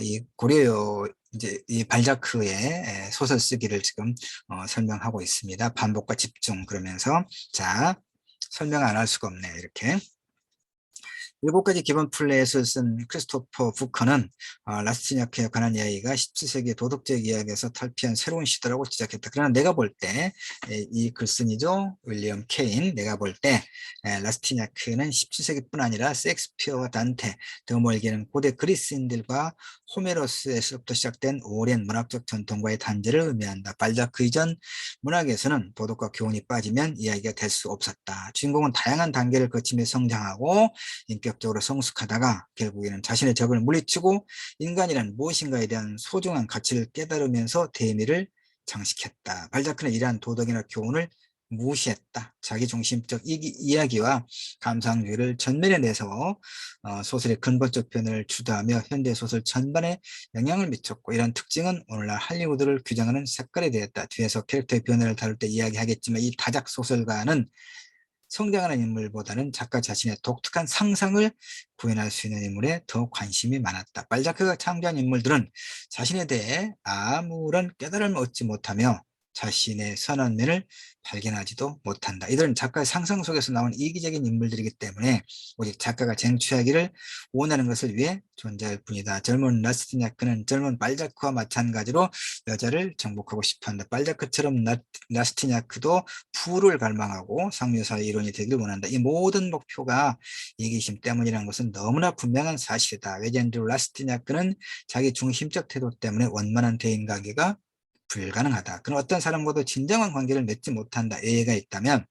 이 고려 이제 이 발자크의 소설 쓰기를 지금 설명하고 있습니다. 반복과 집중 그러면서 자 설명 안 할 수가 없네 이렇게. 7가지 기본 플레이를 쓴 크리스토퍼 부커는 라스티냐크에 관한 이야기가 17세기 도덕적 이야기에서 탈피한 새로운 시대라고 지적했다. 그러나 내가 볼 때 이 글쓴이죠. 윌리엄 케인, 내가 볼 때 라스티냐크는 17세기뿐 아니라 셰익스피어와 단테, 더 멀게는 고대 그리스인들과 호메로스에서부터 시작된 오랜 문학적 전통과의 단절을 의미한다. 발자크 이전 문학에서는 도덕과 교훈이 빠지면 이야기가 될 수 없었다. 주인공은 다양한 단계를 거치며 성장하고 인격적으로 성숙하다가 결국에는 자신의 적을 물리치고 인간이란 무엇인가에 대한 소중한 가치를 깨달으면서 대미를 장식했다. 발자크는 이러한 도덕이나 교훈을 무시했다. 자기중심적 이야기와 감상주의를 전면에 내서 소설의 근본적 변화를 주도하며 현대소설 전반에 영향을 미쳤고, 이런 특징은 오늘날 할리우드를 규정하는 색깔이 되었다. 뒤에서 캐릭터의 변화를 다룰 때 이야기하겠지만 이 다작 소설가는 성장하는 인물보다는 작가 자신의 독특한 상상을 구현할 수 있는 인물에 더 관심이 많았다. 발자크가 창조한 인물들은 자신에 대해 아무런 깨달음을 얻지 못하며 자신의 선한 면을 발견하지도 못한다. 이들은 작가의 상상 속에서 나온 이기적인 인물들이기 때문에 오직 작가가 쟁취하기를 원하는 것을 위해 존재할 뿐이다. 젊은 라스티냐크는 젊은 발자크와 마찬가지로 여자를 정복하고 싶어한다. 발자크처럼 라스티냐크도 부를 갈망하고 상류사의 일원이 되기를 원한다. 이 모든 목표가 이기심 때문이라는 것은 너무나 분명한 사실이다. 외젠드 라스티냐크는 자기 중심적 태도 때문에 원만한 대인관계가 불가능하다. 그는 어떤 사람과도 진정한 관계를 맺지 못한다. 예외가 있다면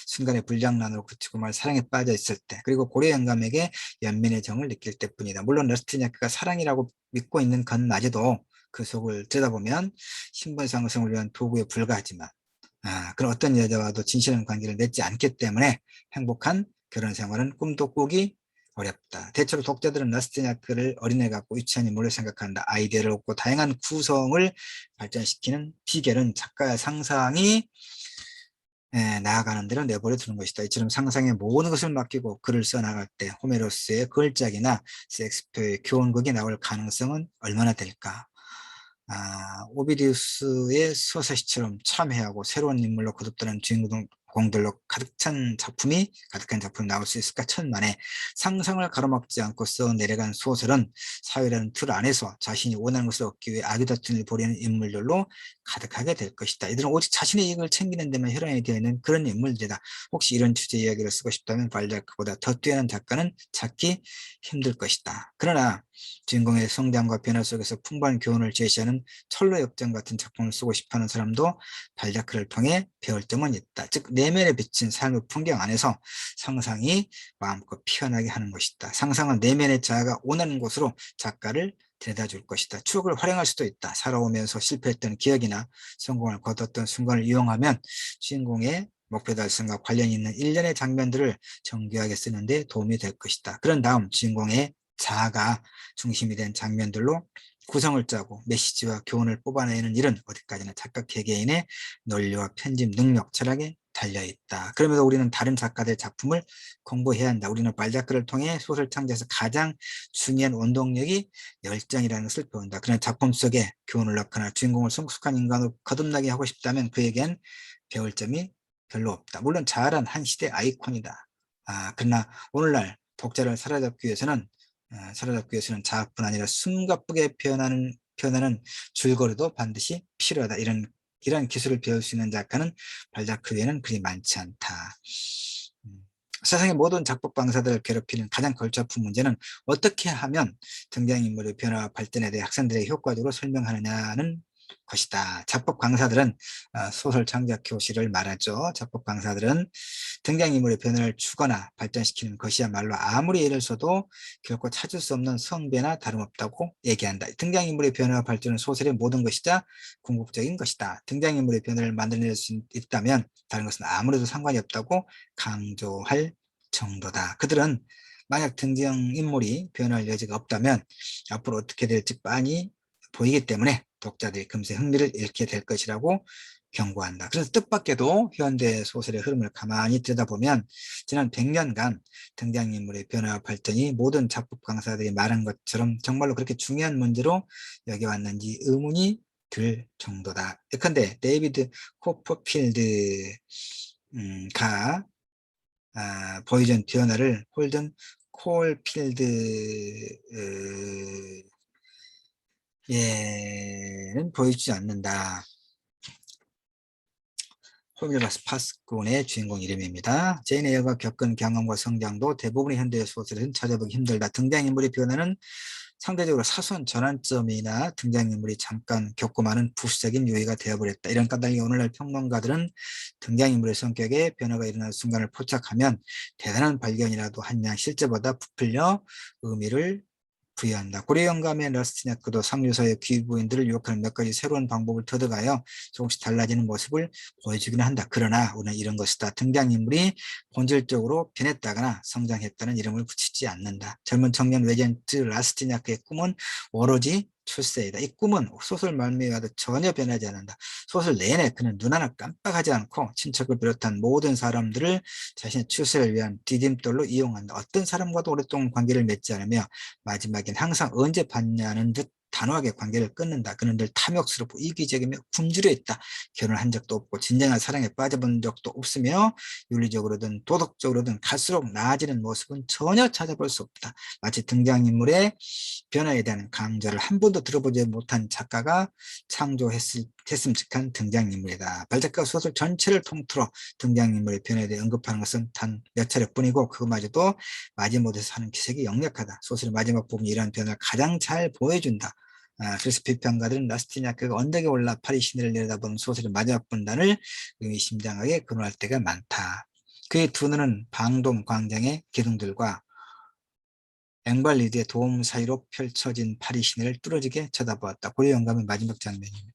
순간의 불장난으로 그치고 말 사랑에 빠져 있을 때, 그리고 고려 영감에게 연민의 정을 느낄 때뿐이다. 물론 라스티냐크가 사랑이라고 믿고 있는 것마저도 그 속을 들여다보면 신분 상승을 위한 도구에 불과하지만 그런 어떤 여자와도 진실한 관계를 맺지 않기 때문에 행복한 결혼 생활은 꿈도 꾸기 어렵다. 대체로 독자들은 라스티냐크를 어린애 같고 유치한 인물로 생각한다. 아이디어를 얻고 다양한 구성을 발전시키는 비결은 작가의 상상이 나아가는 대로 내버려 두는 것이다. 이처럼 상상의 모든 것을 맡기고 글을 써나갈 때 호메로스의 걸작이나 셰익스피어의 교훈극이 나올 가능성은 얼마나 될까? 오비디우스의 서사시처럼 참회하고 새로운 인물로 거듭되는 주인공들로 가득한 작품이 나올 수 있을까? 천만에. 상상을 가로막지 않고 써 내려간 소설은 사회라는 틀 안에서 자신이 원하는 것을 얻기 위해 악의다툼을 벌이는 인물들로 가득하게 될 것이다. 이들은 오직 자신의 이익을 챙기는 데만 혈안이 되어 있는 그런 인물들이다. 혹시 이런 주제 이야기를 쓰고 싶다면 발자크보다 더 뛰어난 작가는 찾기 힘들 것이다. 그러나 주인공의 성장과 변화 속에서 풍부한 교훈을 제시하는 철로 역정 같은 작품을 쓰고 싶어하는 사람도 발자크를 통해 배울 점은 있다. 즉 내면에 비친 삶의 풍경 안에서 상상이 마음껏 피어나게 하는 것이다. 상상은 내면의 자아가 원하는 곳으로 작가를 데려다 줄 것이다. 추억을 활용할 수도 있다. 살아오면서 실패했던 기억이나 성공을 거뒀던 순간을 이용하면 주인공의 목표 달성과 관련 있는 일련의 장면들을 정교하게 쓰는데 도움이 될 것이다. 그런 다음 주인공의 자아가 중심이 된 장면들로 구성을 짜고 메시지와 교훈을 뽑아내는 일은 어디까지나 작가 개개인의 논리와 편집 능력, 철학에 달려있다. 그러면서 우리는 다른 작가들의 작품을 공부해야 한다. 우리는 발자크를 통해 소설 창작에서 가장 중요한 원동력이 열정이라는 것을 배운다. 그런 작품 속에 교훈을 넣거나 주인공을 성숙한 인간으로 거듭나게 하고 싶다면 그에겐 배울 점이 별로 없다. 물론 자아란 한 시대 아이콘이다. 그러나 오늘날 독자를 사로잡기 위해서는 자아뿐 아니라 숨가쁘게 표현하는 줄거리도 반드시 필요하다. 이런 기술을 배울 수 있는 작가는 발자크 외에는 그리 많지 않다. 세상의 모든 작법 강사들을 괴롭히는 가장 골치 아픈 문제는 어떻게 하면 등장인물의 변화와 발전에 대해 학생들에게 효과적으로 설명하느냐는 것이다. 작법 강사들은 소설 창작 교실을 말하죠. 작법 강사들은 등장인물의 변화를 주거나 발전시키는 것이야말로 아무리 애를 써도 결코 찾을 수 없는 성배나 다름없다고 얘기한다. 등장인물의 변화와 발전은 소설의 모든 것이자 궁극적인 것이다. 등장인물의 변화를 만들어낼 수 있다면 다른 것은 아무래도 상관이 없다고 강조할 정도다. 그들은 만약 등장인물이 변화할 여지가 없다면 앞으로 어떻게 될지 빤히 보이기 때문에 독자들이 금세 흥미를 잃게 될 것이라고 경고한다. 그래서 뜻밖에도 현대 소설의 흐름을 가만히 들여다보면 지난 100년간 등장인물의 변화와 발전이 모든 작품 강사들이 말한 것처럼 정말로 그렇게 중요한 문제로 여겨왔는지 의문이 들 정도다. 예컨대 데이비드 코퍼필드가 보여준 변화를 홀든 콜필드 는 보여주지 않는다. 호밀바스 파스콘의 주인공 이름입니다. 제인 에어가 겪은 경험과 성장도 대부분의 현대 소설에서는 찾아보기 힘들다. 등장인물의 변화는 상대적으로 사소한 전환점이나 등장인물이 잠깐 겪고 마는 부수적인 요인가 되어버렸다. 이런 까닭에 오늘날 평론가들은 등장인물의 성격에 변화가 일어나는 순간을 포착하면 대단한 발견이라도 한양 실제보다 부풀려 의미를 부여한다. 고려 영감의 라스티냐크도 상류사의 귀부인들을 유혹하는 몇 가지 새로운 방법을 터득하여 조금씩 달라지는 모습을 보여주기는 한다. 그러나 우리는 이런 것이다. 등장인물이 본질적으로 변했다거나 성장했다는 이름을 붙이지 않는다. 젊은 청년 레전트 라스티냐크의 꿈은 오로지 출세이다. 이 꿈은 소설 말미와도 전혀 변하지 않는다. 소설 내내 그는 눈 하나 깜빡하지 않고 친척을 비롯한 모든 사람들을 자신의 출세를 위한 디딤돌로 이용한다. 어떤 사람과도 오랫동안 관계를 맺지 않으며 마지막엔 항상 언제 봤냐는 듯 단호하게 관계를 끊는다. 그는 늘 탐욕스럽고 이기적이며 굶주려 있다. 결혼한 적도 없고 진정한 사랑에 빠져본 적도 없으며 윤리적으로든 도덕적으로든 갈수록 나아지는 모습은 전혀 찾아볼 수 없다. 마치 등장인물의 변화에 대한 강조를 한 번도 들어보지 못한 작가가 창조했음직한 등장인물이다. 발작가 소설 전체를 통틀어 등장인물의 변화에 대해 언급하는 것은 단 몇 차례뿐이고 그것마저도 마지못에서 하는 기색이 역력하다. 소설의 마지막 부분이 이러한 변화를 가장 잘 보여준다. 그래서 비평가들은 라스티냐크가 언덕에 올라 파리 시내를 내려다보는 소설의 마지막 분단을 의미심장하게 근호할 때가 많다. 그의 두 눈은 방돔 광장의 기둥들과 앵발리드의 도움 사이로 펼쳐진 파리 시내를 뚫어지게 쳐다보았다. 고려 영감의 마지막 장면입니다.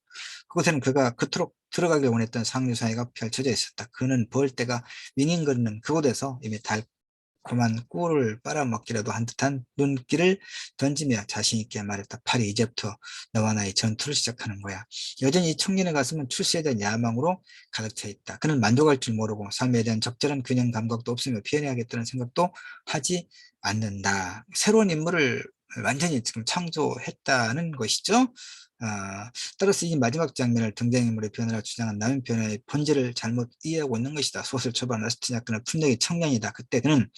그곳에는 그가 그토록 들어가길 원했던 상류 사회가 펼쳐져 있었다. 그는 볼 때가 윙윙거리는 그곳에서 이미 달콤한 꿀을 빨아먹기라도 한 듯한 눈길을 던지며 자신 있게 말했다. 파리, 이제부터 너와 나의 전투를 시작하는 거야. 여전히 이 청년의 가슴은 출세에 대한 야망으로 가득 차 있다. 그는 만족할 줄 모르고 삶에 대한 적절한 균형 감각도 없으며 변해야겠다는 생각도 하지 않는다. 새로운 인물을 완전히 지금 창조했다는 것이죠. 따라서 이 마지막 장면을 등장인물의 변화를 주장한 남의 변화의 본질을 잘못 이해하고 있는 것이다. 소설 초반 라스티냐크는 풍력이 청년이다. 그때 그는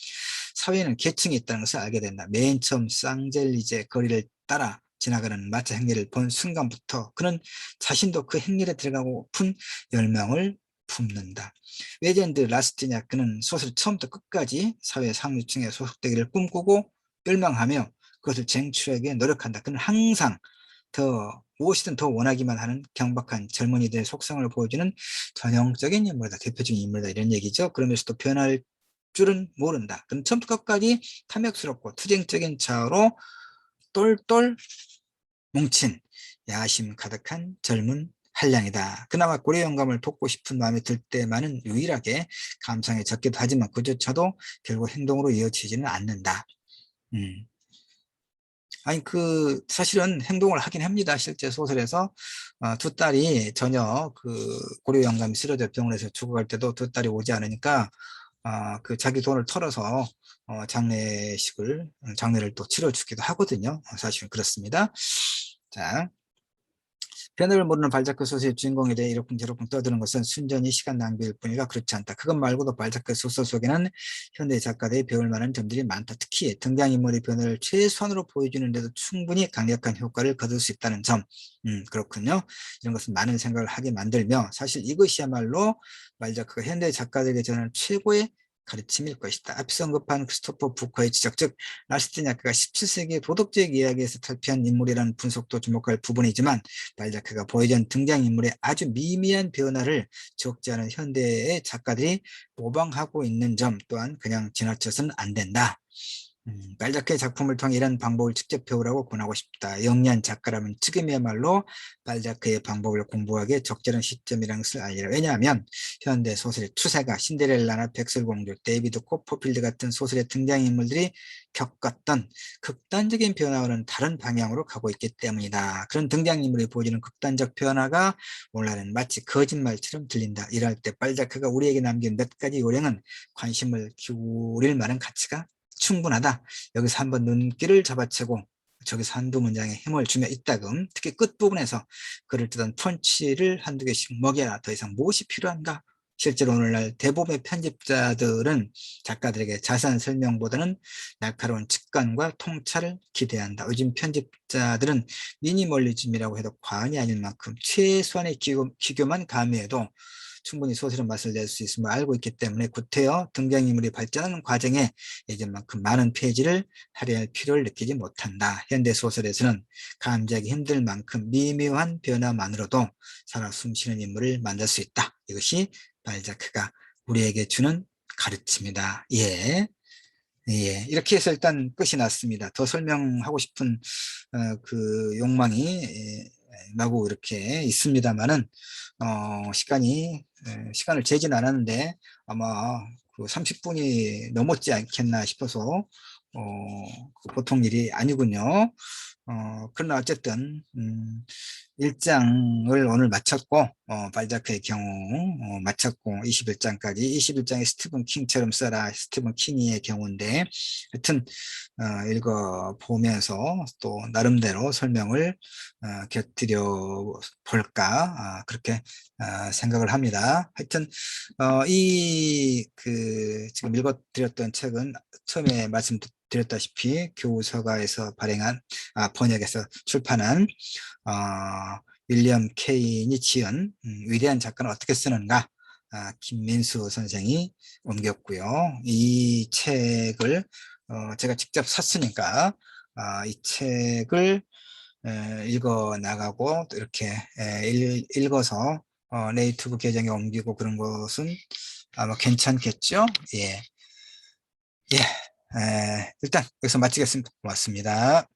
사회에는 계층이 있다는 것을 알게 된다. 맨 처음 쌍젤리제 거리를 따라 지나가는 마차 행리를 본 순간부터 그는 자신도 그 행렬에 들어가고 픈 열망을 품는다. 레전드 라스티냐크는 소설 처음부터 끝까지 사회 상류층에 소속되기를 꿈꾸고 열망하며 그것을 쟁취하기 위해 노력한다. 그는 항상 더 무엇이든 더 원하기만 하는 경박한 젊은이들의 속성을 보여주는 전형적인 인물이다. 대표적인 인물이다. 이런 얘기죠. 그러면서도 변할 줄은 모른다. 그는 처음부터 끝까지 탐욕스럽고 투쟁적인 자아로 똘똘 뭉친 야심 가득한 젊은 한량이다. 그나마 고려 영감을 돕고 싶은 마음이 들 때만은 유일하게 감상에 적기도 하지만 그조차도 결국 행동으로 이어지지는 않는다. 아니 사실은 행동을 하긴 합니다. 실제 소설에서 두 딸이 전혀 고려 영감이 쓰러져 병원에서 죽어갈 때도 두 딸이 오지 않으니까 그 자기 돈을 털어서 장례를 또 치러주기도 하거든요. 사실은 그렇습니다. 자, 변을 모르는 발자크 소설의 주인공에 대해 이러쿵저러쿵 떠드는 것은 순전히 시간 낭비일 뿐이라 그렇지 않다. 그것 말고도 발자크 소설 속에는 현대 작가들이 배울 만한 점들이 많다. 특히 등장인물의 변을 최소한으로 보여주는데도 충분히 강력한 효과를 거둘 수 있다는 점. 그렇군요. 이런 것은 많은 생각을 하게 만들며 사실 이것이야말로 발자크가 현대 작가들에게 전하는 최고의 가르침일 것이다. 앞서 언급한 크리스토퍼 부커의 지적, 즉 라스티냐크가 17세기 도덕적 이야기에서 탈피한 인물이라는 분석도 주목할 부분이지만 발자크가 보여준 등장인물의 아주 미미한 변화를 적지 않은 현대의 작가들이 모방하고 있는 점 또한 그냥 지나쳐서는 안 된다. 발자크의 작품을 통해 이런 방법을 직접 배우라고 권하고 싶다. 영리한 작가라면 지금이야말로 발자크의 방법을 공부하기에 적절한 시점이라는 것을 알리라. 왜냐하면 현대 소설의 추세가 신데렐라나 백설공주, 데이비드 코퍼필드 같은 소설의 등장인물들이 겪었던 극단적인 변화와는 다른 방향으로 가고 있기 때문이다. 그런 등장인물이 보여주는 극단적 변화가 오늘날은 마치 거짓말처럼 들린다. 이럴 때 발자크가 우리에게 남긴 몇 가지 요령은 관심을 기울일 만한 가치가 충분하다. 여기서 한번 눈길을 잡아채고 저기서 한두 문장에 힘을 주며 이따금 특히 끝부분에서 그를 뜨던 펀치를 한두 개씩 먹여라. 더 이상 무엇이 필요한가? 실제로 오늘날 대부분의 편집자들은 작가들에게 자세한 설명보다는 날카로운 직관과 통찰을 기대한다. 요즘 편집자들은 미니멀리즘이라고 해도 과언이 아닐 만큼 최소한의 기교만 가미해도 충분히 소설의 맛을 낼 수 있음을 알고 있기 때문에 구태여 등장인물이 발전하는 과정에 예전만큼 많은 페이지를 할애할 필요를 느끼지 못한다. 현대소설에서는 감지하기 힘들 만큼 미묘한 변화만으로도 살아 숨쉬는 인물을 만들 수 있다. 이것이 발자크가 우리에게 주는 가르침이다. 예. 예, 이렇게 해서 일단 끝이 났습니다. 더 설명하고 싶은 욕망이 마구 이렇게 있습니다만은 시간을 재진 않았는데 아마 그 30분이 넘었지 않겠나 싶어서 보통 일이 아니군요. 그러나 어쨌든 1장을 오늘 마쳤고 발자크의 경우 마쳤고 21장까지 21장에 스티븐 킹처럼 써라 스티븐 킹의 경우인데 하여튼 읽어보면서 또 나름대로 설명을 곁들여 볼까 그렇게 생각을 합니다. 하여튼 지금 읽어드렸던 책은 처음에 말씀드렸다시피 교우서가에서 번역해서 출판한 윌리엄 케인이 지은 위대한 작가는 어떻게 쓰는가 김민수 선생이 옮겼고요. 이 책을 제가 직접 샀으니까 이 책을 읽어 나가고 또 이렇게 읽어서 네이티브 계정에 옮기고 그런 것은 아마 괜찮겠죠? 예. 예. 일단 여기서 마치겠습니다. 고맙습니다.